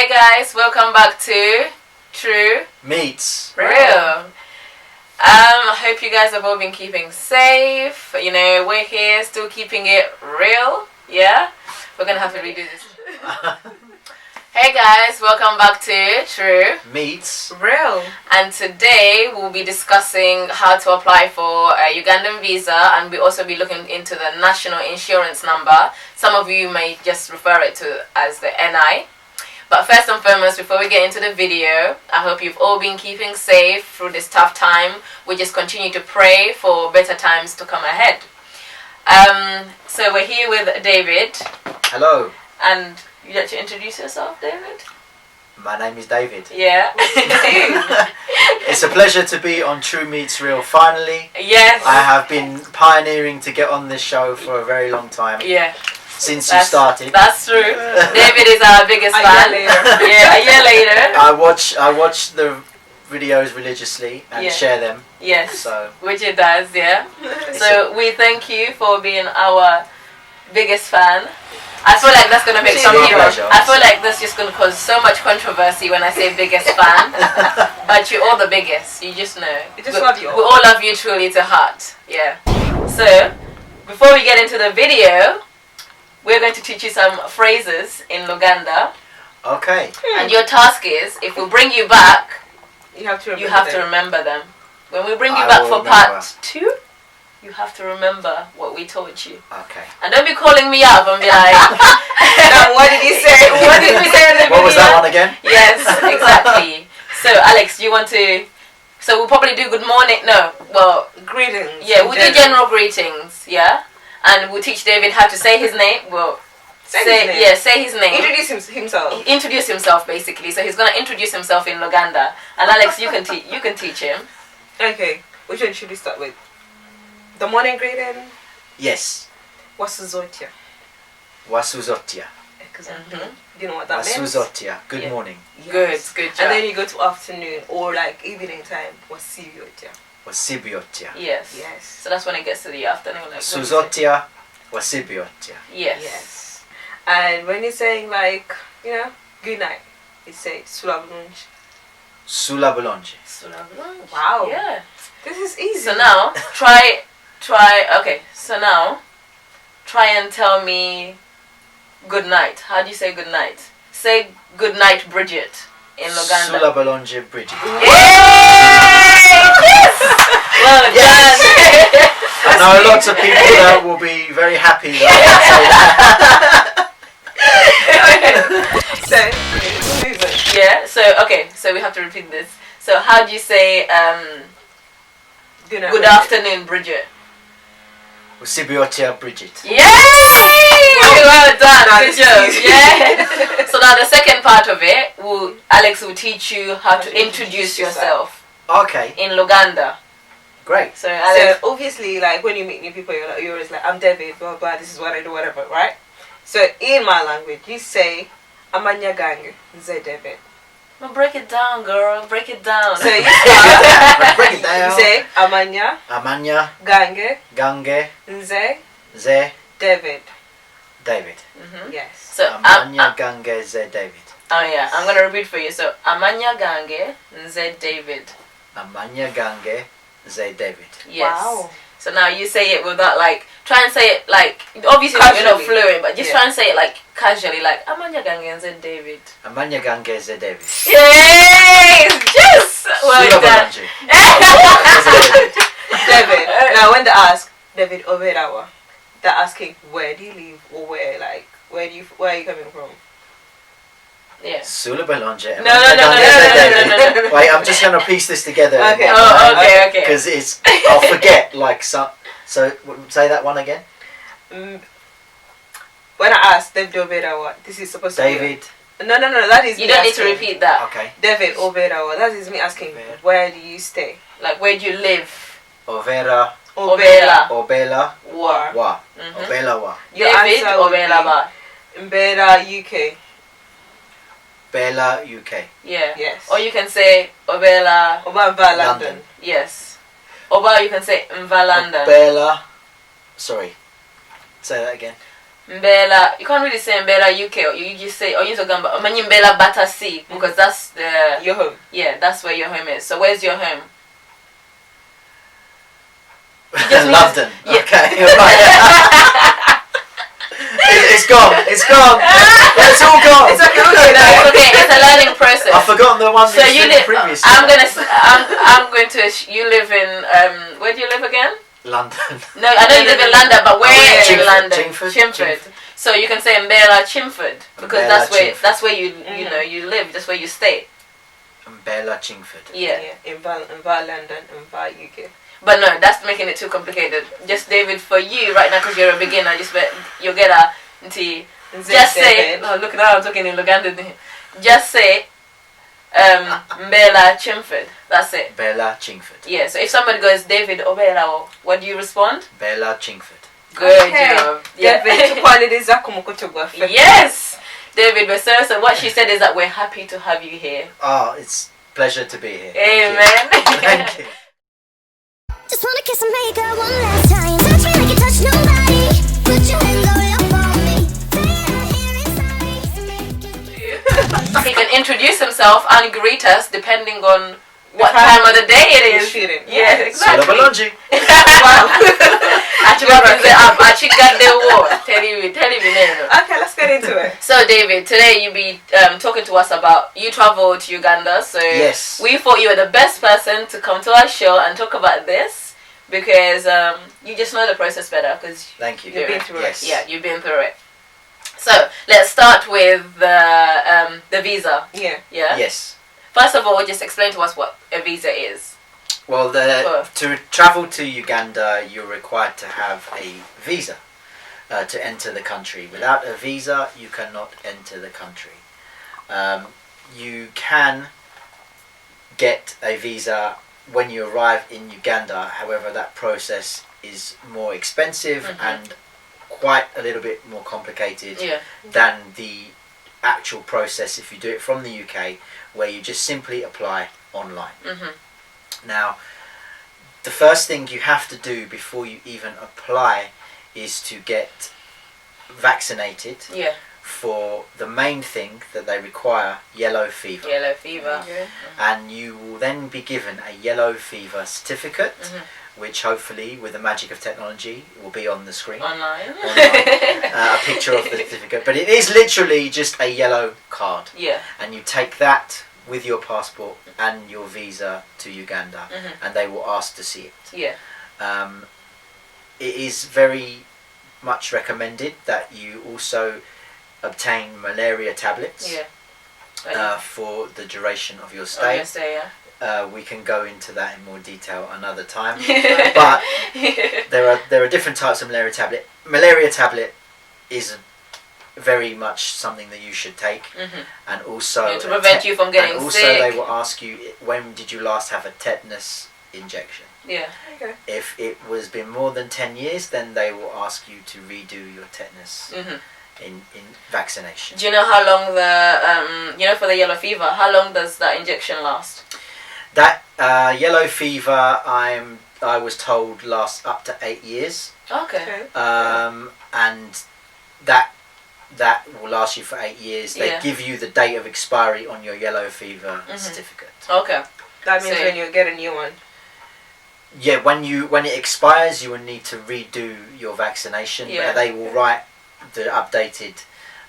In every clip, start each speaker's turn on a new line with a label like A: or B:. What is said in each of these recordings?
A: Hey guys, welcome back to True
B: Meets
A: Real. I hope you guys have all been keeping safe. You know, we're here still keeping it real. Yeah? We're gonna have to redo this. Hey guys, welcome back to True
B: Meets
C: Real.
A: And today we'll be discussing how to apply for a Ugandan visa, and we'll also be looking into the National Insuarance Number. Some of you may just refer it to as the NI. But first and foremost, before we get into the video, I hope you've all been keeping safe through this tough time. We just continue to pray for better times to come ahead. So we're here with David.
B: Hello,
A: And you'd like to introduce yourself, David?
B: my name is David.
A: Yeah.
B: It's a pleasure to be on TrueMeetsReal finally.
A: Yes.
B: I have been pioneering to get on this show for a very long time,
A: Yeah.
B: since you started.
A: That's true. David is our biggest fan.
C: A year later.
A: Yeah, a year later.
B: I watch the videos religiously and
A: Yeah.
B: share them.
A: Yes.
B: So
A: Which it does, yeah.
B: it's
A: So we thank you for being our biggest fan. I feel like that's gonna make
B: It's
A: some
B: my
A: people.
B: pleasure.
A: I feel like that's just gonna cause so much controversy when I say biggest fan. But you're all the biggest. You just know.
C: We just love you all.
A: We all love you truly to heart. Yeah. So before we get into the video, we're going to teach you some phrases in Luganda,
B: okay.
A: and your task is, if we bring you back,
C: You have to remember.
A: you have to
C: them.
A: remember them. When we bring you
B: I
A: back
B: will
A: for part
B: remember.
A: 2, you have to remember what we taught you.
B: Okay.
A: And don't be calling me up and be like,
C: Now, what did he say?
A: what did we say in the video?
B: What was that one again?
A: Yes, exactly. So, Alex, do you want to... So, we'll probably do good morning. No, well,
C: Greetings.
A: yeah, we'll do general greetings, yeah? And we'll teach David how to say his name. Well,
C: Say his name.
A: Yeah, say his name.
C: Introduce himself.
A: Introduce himself, basically. So, he's going to introduce himself in Luganda. And, Alex, you can teach him.
C: Okay. Which one should we start with? The morning greeting.
B: Yes.
C: Wasuzotia.
B: Wasuzotia.
C: Exactly. Do you know what that means?
B: Wasuzotia. Good
A: Yeah.
B: morning.
C: Yes.
A: Good job.
C: And then you go to afternoon or like evening time. Wasibiotia.
B: Wasibiotia.
A: Yes.
C: Yes.
A: So, that's when it gets to the afternoon. Like,
B: Suzotia. Wasibiotia.
A: Yes.
C: Yes. And when you're saying like, you know, good night, you say sulabunj.
B: Sulabulonje.
C: Wow.
A: Yeah.
C: This is easy.
A: So now, okay, so now, try and tell me good night. How do you say good night? Say good night, Bridget, in Luganda.
B: Sulabulonje Bridget.
A: Yay! Yes! Well
B: Yes.
A: done.
B: I know lots of people that will be very happy that
C: So, move it.
A: Yeah, so we have to repeat this. So how do you say good afternoon, Bridget?
B: Wasibiotia Bridget.
A: Yay! Well done.
C: Now
A: Good
C: this
A: job.
C: is easy.
A: Yeah. So now the second part of it, Alex will teach you how to introduce yourself
B: Okay,
A: in Luganda.
B: great.
A: So Alex,
C: So obviously, like when you meet new people, you're always like, I'm David, blah blah. This is what I do, whatever, right? So in my language, you say, Amanya gang, Nze David.
A: no, break it down, girl. Break it down.
C: So you start.
B: Break it down.
C: You say Amanya
B: Amanya
C: gange,
B: Gange
C: Nze
B: Ze
C: David.
B: David.
C: Yes.
A: So
B: Amanya Gange Ze David.
A: oh yeah, I'm gonna repeat for you. So Amanya Gange Nze David.
B: Amanya Gange Ze David.
A: Yes.
C: Wow.
A: So now you say it with that, like, try and say it like, obviously you're not
C: Casually.
A: fluent, but just
C: Yeah.
A: try and say it like casually, like Amanya Gange Nze David.
B: Amanya Gange Ze David.
A: Yay! Yes! Well done.
B: Sulabulonje. Ze David.
C: David. Now when they ask David Overawa, they're asking where do you live or where are you coming from?
A: Yeah.
B: Sulabulonje.
A: No, no, no, no, no, no.
B: Wait, I'm just gonna piece this together.
C: Okay.
A: Oh, okay.
B: Because I'll forget like so. So say that one again.
C: When I ask David Overawa, this is supposed to
B: David.
C: be no, that is
A: You
C: me
A: don't need to
C: asking.
A: repeat that.
B: Okay.
C: David Overawa, that is me asking where do you stay?
A: Like, where do you live?
B: Overa.
A: Obela.
B: Obela.
A: War.
B: Wa.
A: Mhm.
B: Obela wa.
C: Your
A: David
C: answer would be
A: Obela Ba.
C: Mbera, UK.
B: Bela, UK.
A: Yeah.
C: Yes.
A: Or you can say Obela.
C: Obamba, London.
B: London.
A: Yes. Oba, you can say Mva London.
B: Bela. Sorry. Say that again.
A: Mbela, you can't really say Mbela UK, or you just say Oyinzo Gamba, Omanyi Mbela Batasi, because that's the
C: Your home.
A: yeah, that's where your home is. So where's your home? Just
B: London.
A: Yeah.
B: Okay. Right. It's gone. It's gone. It's all gone.
C: It's okay.
A: It's okay. It's a learning process.
B: I've forgotten the one
A: So you live.
B: previously.
A: I'm going to. You live in. Where do you live again?
B: London.
A: No, I don't live in London, but where in
B: Chingford,
A: London?
B: Chingford.
A: So you can say Mbela Chimford because
B: Mbela
A: that's
B: Chingford.
A: where you know you live. That's where you stay.
B: Mbela Chingford.
A: Yeah.
C: In London, in UK.
A: But no, that's making it too complicated. Just David, for you right now, because you're a beginner, you'll get a just say. Oh, look at how I'm talking in Ugandan. Just say Mbela Chimford. That's it.
B: Mbela Chingford.
A: Yeah. So if somebody goes David Obela, what do you respond?
B: Mbela Chingford.
A: Good job. Yeah.
C: David,
A: Yes, David. So what she said is that we're happy to have you here.
B: Oh, it's a pleasure to be here.
A: Amen.
B: Thank you.
D: Just wanna kiss and make her one last time. Touch me like you touch nobody. Put your hands all up on me.
A: He can introduce himself and greet us depending on what time of the day it is. Yeah, exactly.
B: Solobology.
C: Okay, let's get into it.
A: So David, today you'll be talking to us about you travel to Uganda. So
B: Yes.
A: we thought you were the best person to come to our show and talk about this because you just know the process better because
B: Thank you.
A: You've been
C: through
B: yes.
A: yeah, you've been through it. So let's start with the visa.
C: Yeah.
A: Yeah.
B: Yes.
A: First of all, just explain to us what a visa is.
B: Well, to travel to Uganda, you're required to have a visa to enter the country. Without a visa, you cannot enter the country. You can get a visa when you arrive in Uganda. However, that process is more expensive and quite a little bit more complicated than the actual process if you do it from the UK, where you just simply apply online. Now, the first thing you have to do before you even apply is to get vaccinated for the main thing that they require, yellow fever.
A: Yellow fever.
B: And you will then be given a yellow fever certificate, which hopefully, with the magic of technology, will be on the screen.
A: Online.
B: A picture of the certificate. But it is literally just a yellow card.
A: Yeah.
B: And you take that with your passport and your visa to Uganda, and they will ask to see it.
A: Yeah.
B: It is very much recommended that you also obtain malaria tablets for the duration of your stay. We can go into that in more detail another time. But there are different types of malaria tablet. Malaria tablet is very much something that you should take, and also
A: to prevent you from getting
B: and also
A: sick.
B: they will ask you, when did you last have a tetanus injection?
A: Yeah.
C: Okay.
B: If it was been more than 10 years, then they will ask you to redo your tetanus in vaccination.
A: Do you know how long the for the yellow fever? How long does that injection last?
B: That yellow fever, I was told, lasts up to 8 years.
A: Okay.
B: And that will last you for 8 years. They give you the date of expiry on your yellow fever certificate.
A: Okay.
C: That means when you get a new one.
B: Yeah, when it expires, you will need to redo your vaccination.
A: Yeah.
B: They will write the updated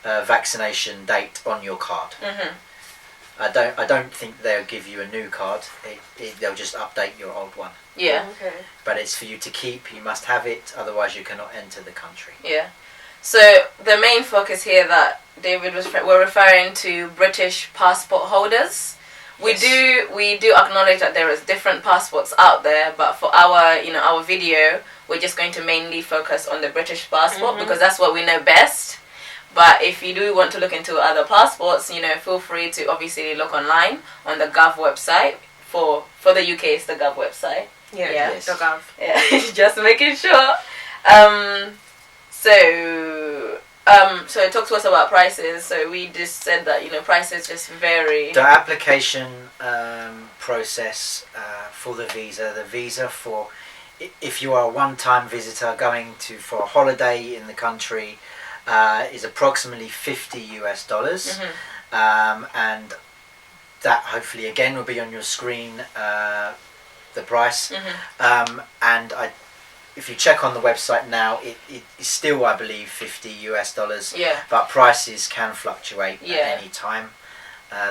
B: vaccination date on your card. I don't think they'll give you a new card. They'll just update your old one.
A: Yeah.
C: Okay.
B: But it's for you to keep. You must have it, otherwise you cannot enter the country.
A: Yeah. So the main focus here that David we're referring to British passport holders. We do acknowledge that there is different passports out there, but for our video, we're just going to mainly focus on the British passport because that's what we know best. But if you do want to look into other passports, feel free to obviously look online on the Gov website. For the UK, it's the Gov website.
C: Yeah.
B: Yes.
C: The Gov.
A: Yeah, just making sure. So talk to us about prices. So we just said that prices just vary.
B: The application process for the visa for if you are a one-time visitor going for a holiday in the country, is approximately $50 US. And that hopefully again will be on your screen, the price. And if you check on the website now, it is still, I believe, $50 US.
A: Yeah.
B: But prices can fluctuate
A: Yeah.
B: at any time.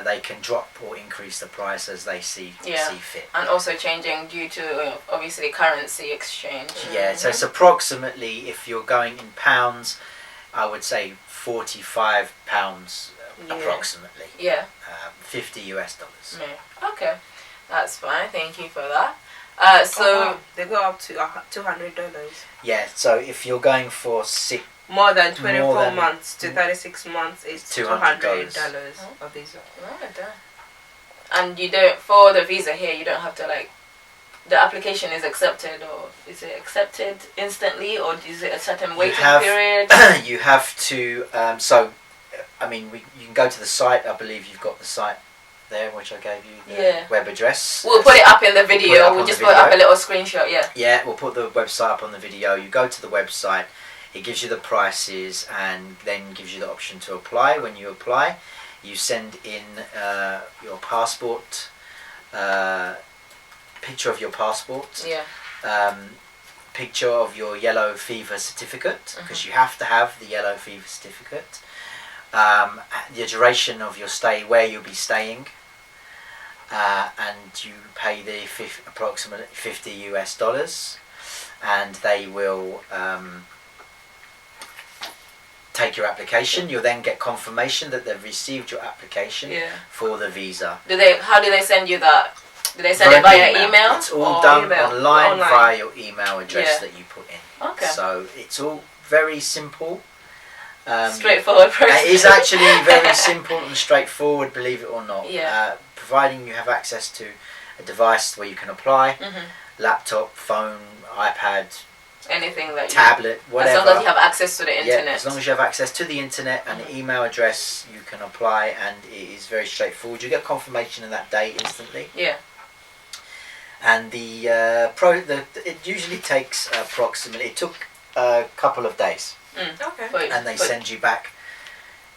B: They can drop or increase the price as they see fit.
A: And also changing due to obviously currency exchange.
B: Yeah, so it's approximately, if you're going in pounds, I would say £45 approximately.
A: Yeah.
B: $50 US.
A: Yeah. Okay, that's fine. Thank you for that. So
C: they go up to $200.
B: Yeah, so if you're going for
C: More than 24
B: More than-
C: months to 36 months is
B: $200
C: $200 a visa.
A: and you don't, for the visa here, you don't have to like, the application is accepted, or is it accepted instantly, or is it a certain waiting period?
B: You have to, I mean, you can go to the site. I believe you've got the site there, which I gave you, the web address.
A: We'll put it up in the video. We'll just put up a little screenshot,
B: Yeah, we'll put the website up on the video. You go to the website, it gives you the prices and then gives you the option to apply. When you apply, you send in your passport, picture of your passport, picture of your yellow fever certificate, because you have to have the yellow fever certificate, the duration of your stay, where you'll be staying, and you pay the approximately $50 US, and they will take your application. You'll then get confirmation that they've received your application for the visa.
A: How do they send you that? Do they send it via email?
B: It's all done online via your email address that you put in.
A: Okay.
B: So it's all very simple.
A: Straightforward process.
B: It is actually very simple and straightforward, believe it or not.
A: Yeah.
B: Providing you have access to a device where you can apply, laptop, phone, iPad,
A: anything that
B: tablet, whatever.
A: As long as you have access to the internet.
B: Yeah, as long as you have access to the internet and the email address, you can apply, and it is very straightforward. You get confirmation in that day instantly.
A: Yeah.
B: And it usually takes approximately, it took a couple of days.
C: Okay.
B: And they send you back,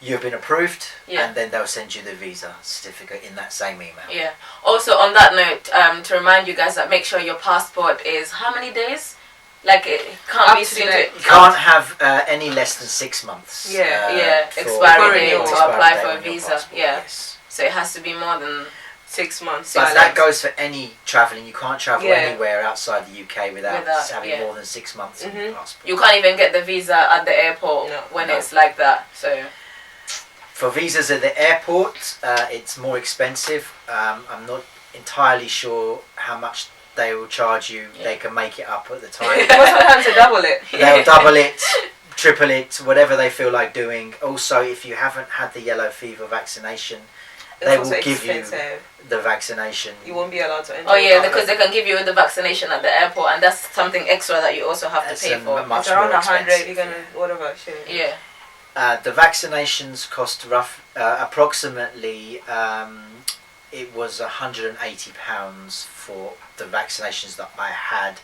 B: you've been approved,
A: Yeah.
B: and then they'll send you the visa certificate in that same email.
A: Yeah. Also, on that note, to remind you guys that make sure your passport is how many days? Like, it can't be seen
B: You can't have any less than 6 months.
A: Expiry date to apply for a visa.
B: Passport, yes.
A: So it has to be more than
C: 6 months.
B: But that goes for any travelling. You can't travel anywhere outside the UK without having more than 6 months on your passport.
A: You can't even get the visa at the airport when it's like that. So
B: for visas at the airport, it's more expensive. I'm not entirely sure how much they will charge you. They can make it up at the time.
C: Sometimes they double it.
B: They'll double it, triple it, whatever they feel like doing. Also, if you haven't had the yellow fever vaccination, they will give you the vaccination.
C: You won't be allowed to enter.
A: Oh yeah, because they can give you the vaccination at the airport, and that's something extra that you also have to pay for.
C: It's around 100. You're gonna whatever.
A: Yeah.
B: The vaccinations cost approximately. It was £180 for the vaccinations that I had,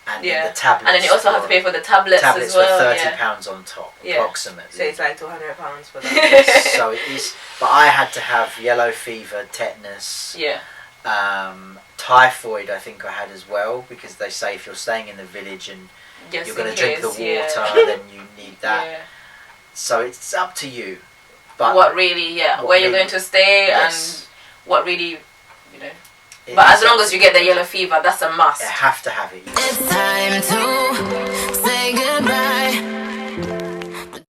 B: and then the tablets.
A: And then you also have to pay for the tablets as well.
B: Tablets were £30 on top, approximately.
C: So it's like £200 for that.
B: So it is. But I had to have yellow fever, tetanus, typhoid. I think I had as well, because they say if you're staying in the village and you're going to drink the water, then you need that. Yeah. So it's up to you. But
A: what really, where you're going to stay and what really, But as long as you get the yellow fever, that's a must.
B: You have to have it.
D: It's time to